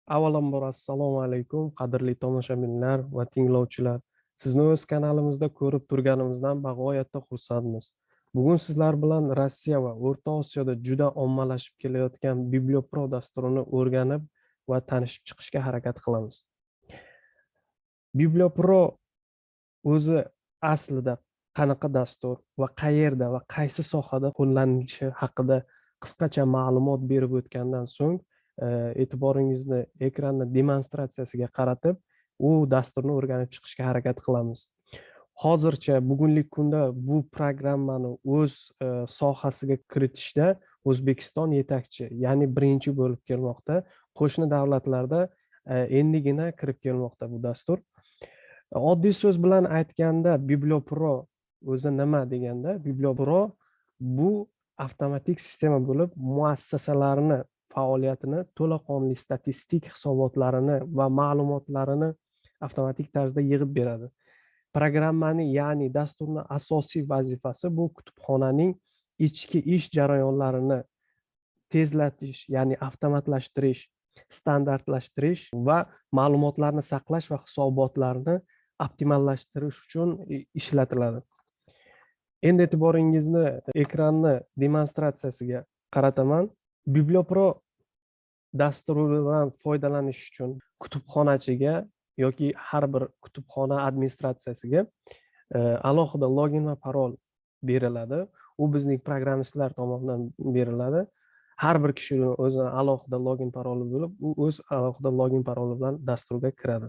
Avvalambor assalomu alaykum, qadrli tomoshabinlar va tinglovchilar. Sizni o'z kanalimizda ko'rib turganimizdan bag'oyatda xursandmiz. Bugun sizlar bilan Rossiya va O'rta Osiyoda juda ommalashib kelayotgan BiblioPro dasturini o'rganib va tanishib chiqishga harakat qilamiz. BiblioPro o'zi aslida qanaqa dastur va qayerda va qaysi sohada qo'llanilishi haqida qisqacha ma'lumot berib o'tgandan so'ng e'tiboringizni ekranni demonstratsiyasiga qaratib, u dasturni o'rganib chiqishga harakat qilamiz. Hozircha bugungi kunda bu programmani o'z sohasiga kiritishda O'zbekiston yetakchi, ya'ni birinchi bo'lib kelmoqda. Qo'shni davlatlarda endigina kirib kelmoqda bu dastur. Oddiy so'z bilan aytganda, BiblioPro o'zi nima deganda, BiblioPro bu avtomatik sistema bo'lib, muassasalarni faoliyatini, to'laqonli statistik hisobotlarini va ma'lumotlarini avtomatik tarzda yig'ib beradi. Programmani, ya'ni dasturning asosiy vazifasi bu kutubxonaning ichki ish jarayonlarini tezlatish, ya'ni avtomatlashtirish, standartlashtirish va ma'lumotlarni saqlash va hisobotlarni optimallashtirish uchun ishlatiladi. Endi e'tiboringizni ekranni demonstratsiyasiga qarataman. BiblioPro dasturidan foydalanish uchun kutubxonachiga yoki har bir kutubxona administratsiyasiga alohida login va parol beriladi. U bizning programmistlar tomonidan beriladi. Har bir kishining o'zining alohida login paroli bo'lib, u o'z alohida login paroli bilan dasturga kiradi.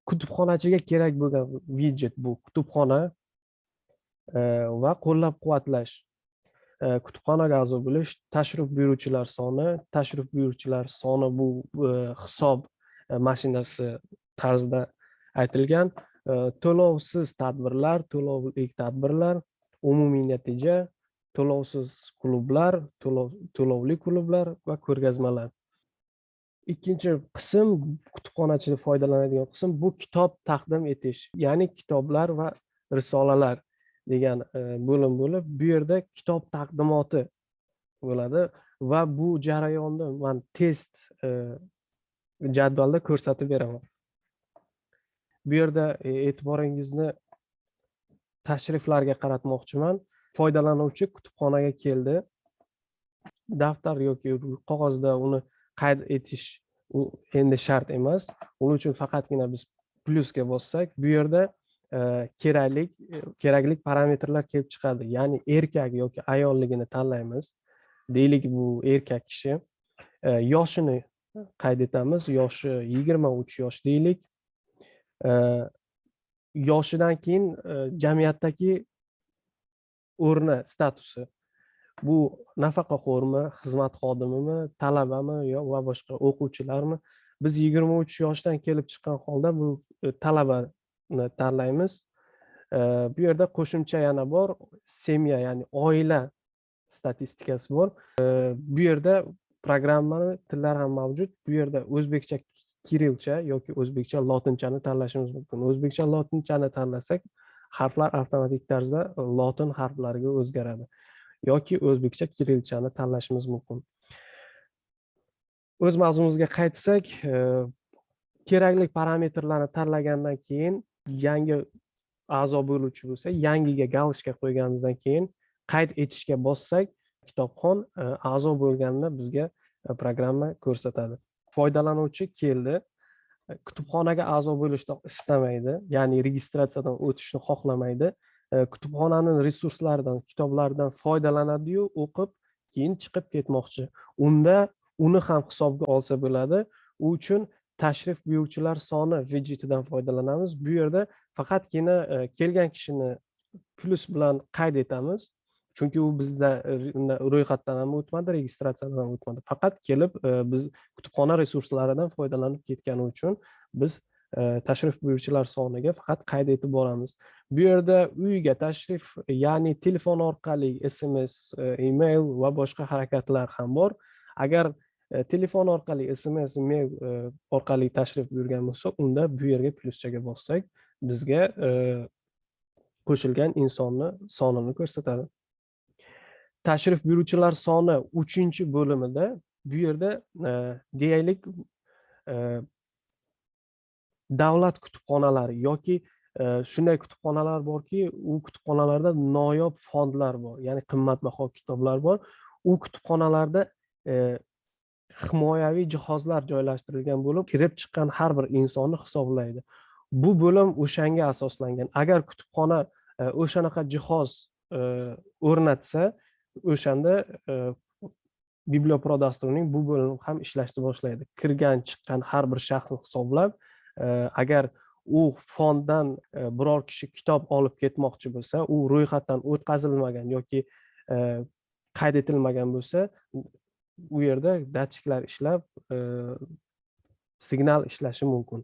Kutubxonachiga kerak bo'lgan widjet bu kutubxona va qo'llab-quvvatlash. Kutubxonaga a'zo bo'lish, tashrif buyuruvchilar soni bu hisob mashinasi tarzida aytilgan. To'lovsiz tadbirlar, to'lovli tadbirlar, umumiy natija, to'lovsiz klublar, to'lovli klublar va ko'rgazmalar. Ikkinchi qism, kutubxonachilik foydalanadigan qism, bu kitob taqdim etish, ya'ni kitoblar va risolalar degan bo'lim bo'lib, bu yerda kitob taqdimoti bo'ladi va bu jarayonni men test jadvalda ko'rsatib beraman. Bu yerda e'tiboringizni tashriflarga qaratmoqchiman. Foydalanuvchi kutubxonaga keldi. Daftar yoki qog'ozda uni qayd etish endi shart emas. Uning uchun faqatgina biz plyusga bossak, bu yerda keraklik parametrlar kelib chiqadi. Ya'ni erkak yoki ayolligini tanlaymiz. Deylik bu erkak kishi. Yoshini qayd etamiz. Yoshi 23 yosh deylik. Yoshidan keyin jamiyatdagi o'rni, statusi. Bu nafaqaxo'rmi, xizmat xodimimi, talabami va boshqa o'quvchilarmi? Biz 23 yoshdan kelib chiqqan holda bu talabani tanlaymiz. Bu yerda qo'shimcha yana bor, semya, ya'ni oila statistikasi bor. Bu yerda programmani tillari ham mavjud. Bu yerda o'zbekcha kirilcha yoki o'zbekcha lotinchani tanlashimiz mumkin. O'zbekcha lotinchani tanlasak, harflar avtomatik tarzda lotin harflariga o'zgaradi. Yoki o'zbekcha kirilchani tanlashimiz mumkin. O'z mavzumizga qaytsak, kerakli parametrlarni tanlagandan keyin yangi a'zo bo'luvchi bo'lsa, yangiga galочка qo'yganimizdan keyin qayd etishga bossak, kitobxon a'zo bo'lganini bizga programma ko'rsatadi. Foydalanuvchi keldi, kutubxonaga a'zo bo'lishni istamaydi, ya'ni registratsiyadan o'tishni xohlamaydi. Kutubxonaning resurslaridan, kitoblaridan foydalanadi-yu, o'qib, keyin chiqib ketmoqchi. Unda uni ham hisobga olsa bo'ladi. U uchun tashrif buyuruvchilar soni widjetidan foydalanamiz. Bu yerda faqatgina kelgan kishini plus bilan qayd etamiz. Chunki u bizda ro'yxatdan ham o'tmadi, registratsiyadan ham o'tmadi. Faqat kelib biz kutubxona resurslaridan foydalanib ketgani uchun biz tashrif buyuruvchilar soniga faqat qayd etib boramiz. Bu yerda uyga tashrif, ya'ni telefon orqali SMS, email va boshqa harakatlar ham bor. Agar telefon orqali SMS, email orqali tashrif buyurgan bo'lsa, unda bu yerga plyuschaga bossak, bizga qo'shilgan insonni sonini ko'rsatadi. Tashrif buyuruvchilar soni 3-bo'limida Bu yerda deyaylik davlat kutubxonalari yoki shunday kutubxonalar borki, u kutubxonalarda noyob fondlar bor, ya'ni qimmatbaho kitoblar bor. U kutubxonalarda himoyaviy jihozlar joylashtirilgan bo'lib, kirib chiqqan har bir insonni hisoblaydi. Bu bo'lim o'shanga asoslangan. Agar kutubxona o'shanaqa jihoz o'rnatsa, o'shanda biblioprodasturning bu bo'limi ham ishlashni boshlaydi. Kirgan chiqqan har bir shaxsni hisoblab, agar u fonddan biror kishi kitob olib ketmoqchi bo'lsa, u ro'yxatdan o'tkazilmagan yoki qayd etilmagan bo'lsa, u yerda datchiklar ishlab signal ishlashi mumkin.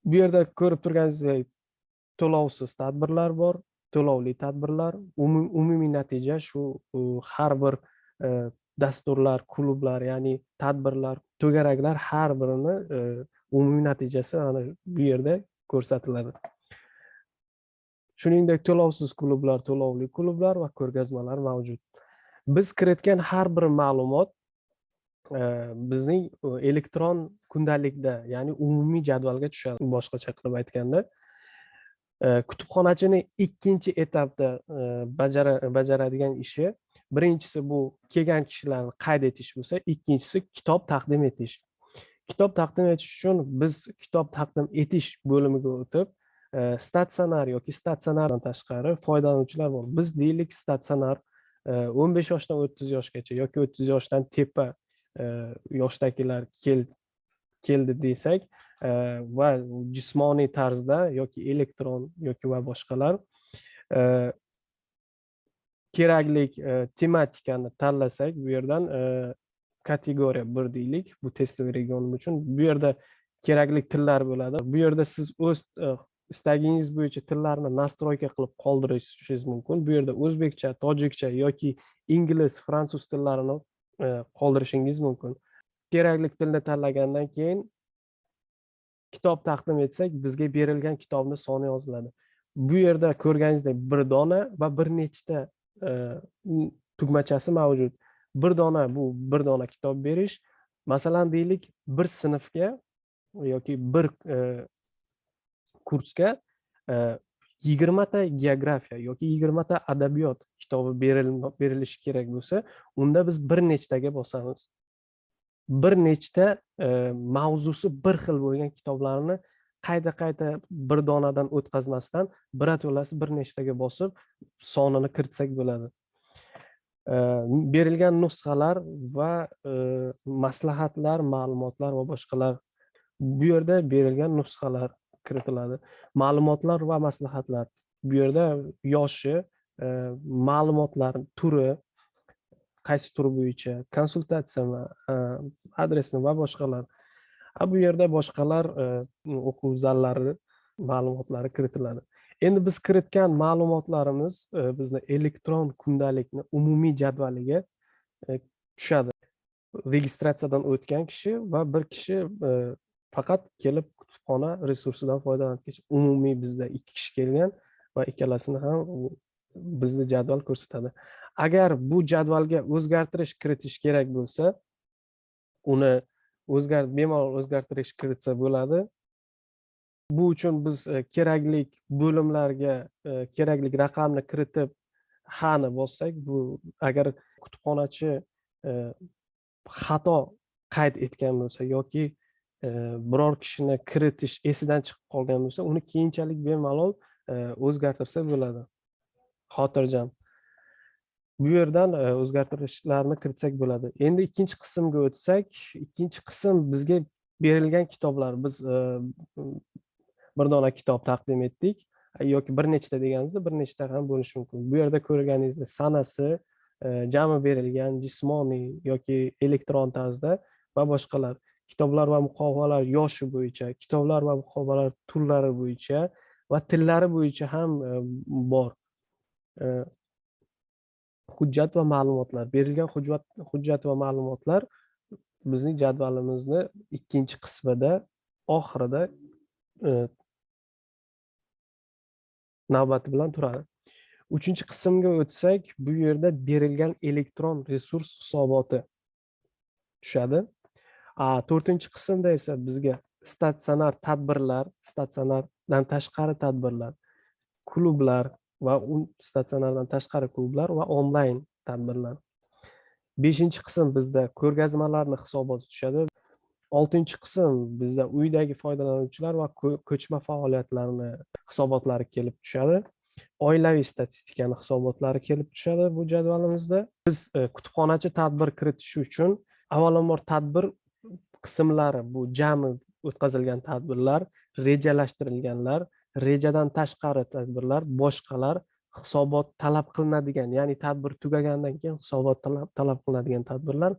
Bu yerda ko'rib turganingizdek to'lovsiz tadbirlar bor, to'lovli tadbirlar. Umumiy natija shu har bir dasturlar, klublar, ya'ni tadbirlar, to'garaklar har birini umumiy natijasi ana bu yerda ko'rsatiladi. Shuningdek, to'lovsiz klublar, to'lovli klublar va ko'rgazmalar mavjud. Biz kiritgan har bir ma'lumot bizning elektron kundalikda, ya'ni umumiy jadvalga tushadi. Boshqacha qilib aytganda, kutubxonachining ikkinchi etapda bajaradigan ishi, birinchisi bu kelgan kishilarni qayd etish bo'lsa, ikkinchisi kitob taqdim etish. Kitob taqdim etish uchun biz kitob taqdim etish bo'limiga o'tib, statsionar yoki statsionardan tashqari foydalanuvchilar bor. Biz deylik statsionar 15 yoshdan 30 yoshgacha yoki 30 yoshdan tepa yoshdagilar keldi desak va jismoniy tarzda yoki elektron yoki va boshqalar keraklik tematikani tanlasak, bu yerdan kategoriya 1 deylik, bu testoviy region uchun. Bu yerda kerakli tillar bo'ladi. Bu yerda siz o'z istagingiz bo'yicha tillarni nastroyka qilib qoldirishingiz mumkin. Bu yerda o'zbekcha, tojikcha yoki ingliz, fransuz tillarini qoldirishingiz mumkin. Kerakli tilni tanlagandan keyin kitob taqdim etsak, bizga berilgan kitobning soni yoziladi. Bu yerda ko'rganingizdek bir dona va bir nechta tugmachasi mavjud. Bir dona bu bir dona kitob berish. Masalan deylik, bir sinfga yoki bir kursga 20 ta geografiya yoki 20 ta adabiyot kitobi berilishi kerak bo'lsa, unda biz bir nechtaga bosamiz. Bir nechta mavzusi bir xil bo'lgan kitoblarni qayta bir donadan o'tkazmasdan birato'lasi bir nechtaga bosib sonini kiritsak bo'ladi. Berilgan nusxalar va maslahatlar, ma'lumotlar va boshqalar. Bu yerda berilgan nusxalar kiritiladi. Ma'lumotlar va maslahatlar. Bu yerda yoshi, ma'lumotlar turi, qaysi turi bo'yicha, konsultatsiyami, adresni va boshqalar. Bu yerda boshqalar o'quv zallari ma'lumotlari kiritiladi. Endi biz kiritgan ma'lumotlarimiz bizni elektron kundalikni umumiy jadvaliga tushadi. Registratsiyadan o'tgan kishi va bir kishi faqat kelib kutubxona resursidan foydalanib ketdi. Umumiy bizda 2 kishi kelgan va ikkalasini ham bizni jadval ko'rsatadi. Agar bu jadvalga o'zgartirish kiritish kerak bo'lsa, uni bemalol o'zgartirish kiritsa bo'ladi. Bu uchun biz kerakli bo'limlarga kerakli raqamni kiritib ha'ni bossak, bu agar kutubxonachi xato qayd etgan bo'lsa yoki biror kishini kiritish esidan chiqib qolgan bo'lsa, uni keyinchalik bemalol o'zgartirsa bo'ladi. Xotirjam. Bu yerdan o'zgartirishlarni kiritsak bo'ladi. Endi ikkinchi qismga o'tsak, ikkinchi qism bizga berilgan kitoblar. Biz bir dona kitob taqdim etdik yoki bir nechta deganimizda bir nechta ham bo'lishi mumkin. Bu yerda ko'rganingizdek sanasi, jami berilgan jismoniy yoki elektron tarzda va boshqalar. Kitoblar va muqovalar yoshi bo'yicha, kitoblar va muqovalar turlari bo'yicha va tillari bo'yicha ham bor. Hujjat va ma'lumotlar. Berilgan hujjat va ma'lumotlar bizning jadvalimizni ikkinchi qismida oxirida navbati bilan turadi. Uchinchi qismga o'tsak, bu yerda berilgan elektron resurs hisoboti tushadi. To'rtinchi qismda esa bizga statsionar tadbirlar, statsionardan tashqari tadbirlar, klublar va statsionardan tashqari klublar va onlayn tadbirlar. Beshinchi qism bizda ko'rgazmalarni hisoboti tushadi. Oltinchi qism bizda uydagi foydalanuvchilar va ko'chma faoliyatlarni hisobotlari kelib tushadi. Oilaviy statistikani hisobotlari kelib tushadi bu jadvalimizda. Biz kutubxonachi tadbir kiritish uchun avvalambor tadbir qismlari, bu jami o'tkazilgan tadbirlar, rejalashtirilganlar, rejadan tashqari tadbirlar, boshqalar, hisobot talab qilinadigan, ya'ni tadbir tugagandan keyin hisobot talab qilinadigan tadbirlar,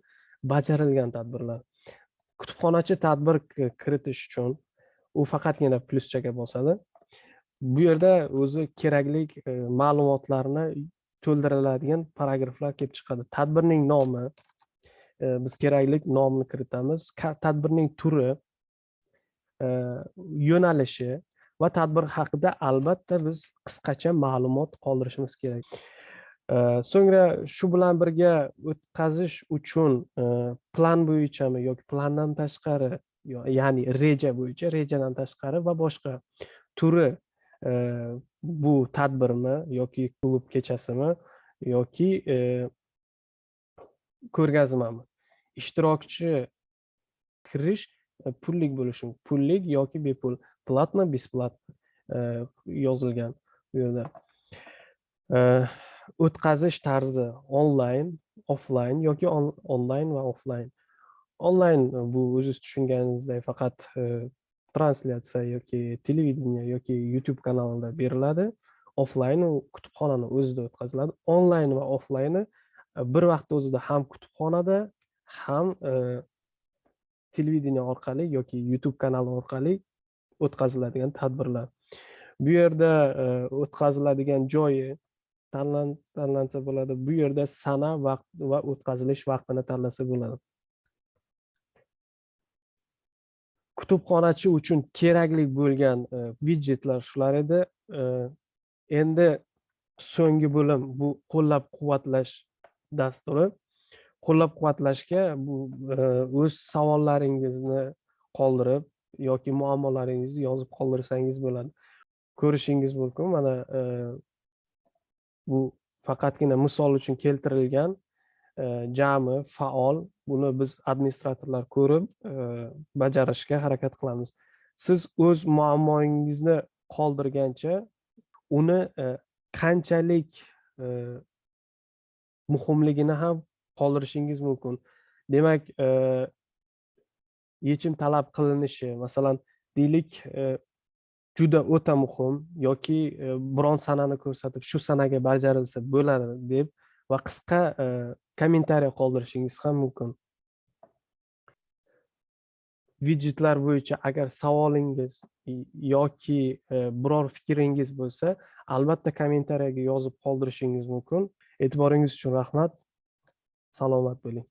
bajarilgan tadbirlar. Kutubxonachi tadbir kiritish uchun u faqatgina plyuschaga bosadi. Bu yerda o'zi kerakli ma'lumotlarni to'ldiriladigan paragraflar kelib chiqadi. Tadbirning nomi, biz kerakli nomni kiritamiz, tadbirning turi, yo'nalishi va tadbir haqida albatta biz qisqacha ma'lumot qoldirishimiz kerak. So'ngra shu bilan birga o'tkazish uchun plan bo'yichami yoki plandan tashqari, ya'ni reja bo'yicha, rejadan tashqari va boshqa turi, bu tadbirmi yoki klub kechasimi yoki ko'rgazmami, ishtirokchi kirish pullik bo'lishi mumkin, pullik yoki bepul, platma, besplatma yozilgan bu yerda. O'tkazish tarzi onlayn, offlayn yoki onlayn va offlayn. Onlayn bu o'zingiz tushunganingizdek faqat translyatsiya yoki televideniya yoki YouTube kanalida beriladi. Offlayn u kutubxonani o'zida o'tkaziladi. Onlayn va offlayni bir vaqt o'zida ham kutubxonada, ham televideniya orqali yoki YouTube kanali orqali o'tkaziladigan tadbirlar. Bu yerda o'tkaziladigan joyi tanlansa bo'ladi. Bu yerda sana, vaqt va o'tkazilish vaqtini tanlasa bo'ladi. Kutubxonachi uchun kerakli bo'lgan widjetlar shular edi. Endi so'nggi bo'lim bu qo'llab-quvvatlash dasturi. Qo'llab-quvvatlashga bu o'z savollaringizni qoldirib yoki muammolaringizni yozib qoldirsangiz bo'ladi. Ko'rishingiz mumkin. Mana bu faqatgina misol uchun keltirilgan jami faol. Buni biz administratorlar ko'rib bajarishga harakat qilamiz. Siz o'z muammongizni qoldirgancha uni qanchalik muhimligini ham qoldirishingiz mumkin. Demak, yechim talab qilinishi, masalan, deylik, juda o'ta muhim yoki biron sanani ko'rsatib, shu sanaga bajarilsa bo'ladi deb va qisqa kommentariy qoldirishingiz ham mumkin. Widjetlar bo'yicha agar savolingiz yoki biror fikringiz bo'lsa, albatta kommentariyaga yozib qoldirishingiz mumkin. E'tiboringiz uchun rahmat. Salomat bo'ling.